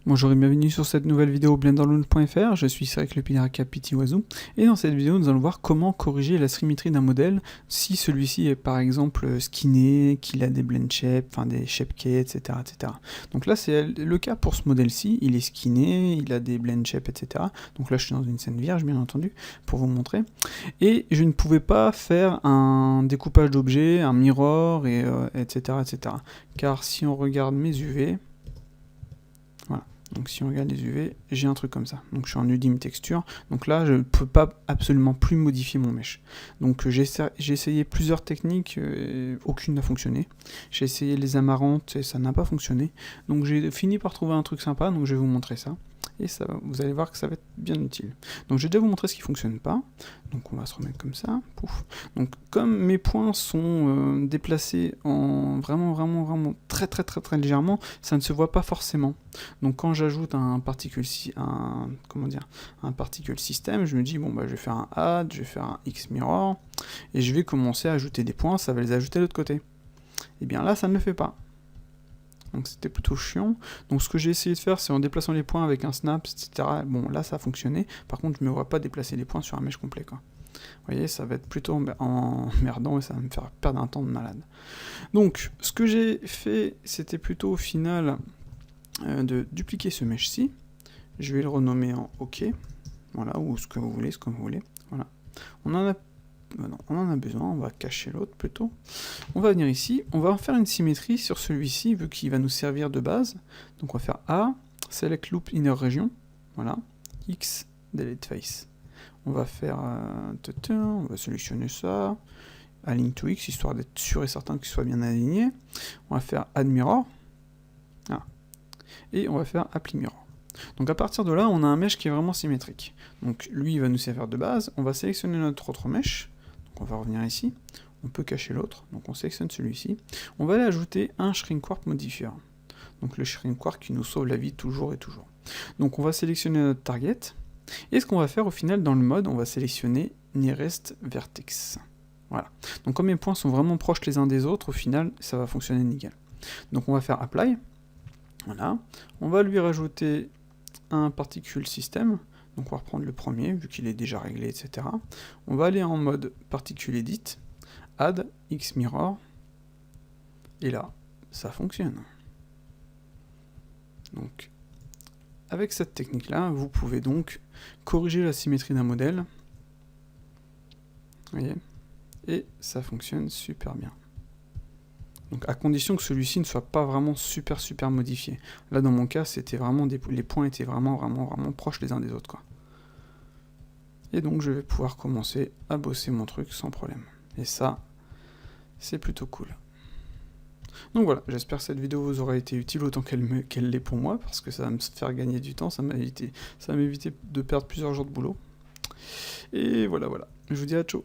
Bonjour et bienvenue sur cette nouvelle vidéo blenderloon.fr, je suis Cyril le Pinaraca Pitiwazoo, et dans cette vidéo nous allons voir comment corriger la symétrie d'un modèle si celui-ci est par exemple skinné, qu'il a des blend shapes, enfin des shape keys, etc., etc. Donc là c'est le cas pour ce modèle-ci, il est skinné, il a des blend shapes, etc. Donc là je suis dans une scène vierge bien entendu, pour vous montrer, et je ne pouvais pas faire un découpage d'objets, un mirror, et, etc., etc. Car si on regarde mes UV, voilà. Donc si on regarde les UV, j'ai un truc comme ça. Donc je suis en Udime texture. Donc là, je ne peux pas absolument plus modifier mon mesh. Donc j'ai essayé plusieurs techniques, aucune n'a fonctionné. J'ai essayé les amarantes et ça n'a pas fonctionné. Donc j'ai fini par trouver un truc sympa, donc je vais vous montrer ça. Et ça, vous allez voir que ça va être bien utile. Donc je vais déjà vous montrer ce qui ne fonctionne pas. Donc on va se remettre comme ça. Pouf. Donc comme mes points sont déplacés en vraiment très légèrement, ça ne se voit pas forcément. Donc quand j'ajoute un particule système, je me dis bon bah je vais faire un add, je vais faire un x mirror, et je vais commencer à ajouter des points, ça va les ajouter de l'autre côté. Et bien là ça ne le fait pas. Donc c'était plutôt chiant. Donc ce que j'ai essayé de faire, c'est en déplaçant les points avec un snap, etc. Bon, là ça a fonctionné. Par contre, je ne me vois pas déplacer les points sur un mesh complet, quoi. Vous voyez, ça va être plutôt emmerdant et ça va me faire perdre un temps de malade. Donc, ce que j'ai fait, c'était plutôt au final de dupliquer ce mesh-ci. Je vais le renommer en OK. Voilà, ou ce que vous voulez, Voilà. On en a besoin, on va cacher l'autre plutôt. On va venir ici, on va en faire une symétrie sur celui-ci, vu qu'il va nous servir de base. Donc on va faire A, select loop inner region, voilà, X, delete face. On va faire, on va sélectionner ça, align to X, histoire d'être sûr et certain qu'il soit bien aligné. On va faire add mirror, et on va faire apply mirror. Donc à partir de là, on a un mesh qui est vraiment symétrique. Donc lui, il va nous servir de base, on va sélectionner notre autre mesh, donc on va revenir ici, on peut cacher l'autre, donc on sélectionne celui-ci. On va aller ajouter un shrink warp modifier. Donc le shrink warp qui nous sauve la vie toujours et toujours. Donc on va sélectionner notre target, et ce qu'on va faire au final dans le mode, on va sélectionner nearest vertex. Voilà. Donc comme mes points sont vraiment proches les uns des autres, au final, ça va fonctionner nickel. Donc on va faire apply, voilà. On va lui rajouter un particule système, donc on va reprendre le premier, vu qu'il est déjà réglé, etc. On va aller en mode particule edit, add x mirror, et là, ça fonctionne. Donc, avec cette technique-là, vous pouvez donc corriger la symétrie d'un modèle, vous voyez, et ça fonctionne super bien. Donc à condition que celui-ci ne soit pas vraiment super modifié. Là dans mon cas, c'était vraiment les points étaient vraiment proches les uns des autres, quoi. Et donc je vais pouvoir commencer à bosser mon truc sans problème. Et ça, c'est plutôt cool. Donc voilà, j'espère que cette vidéo vous aura été utile autant qu'elle l'est pour moi, parce que ça va me faire gagner du temps, ça va m'éviter de perdre plusieurs jours de boulot. Et voilà, je vous dis à ciao.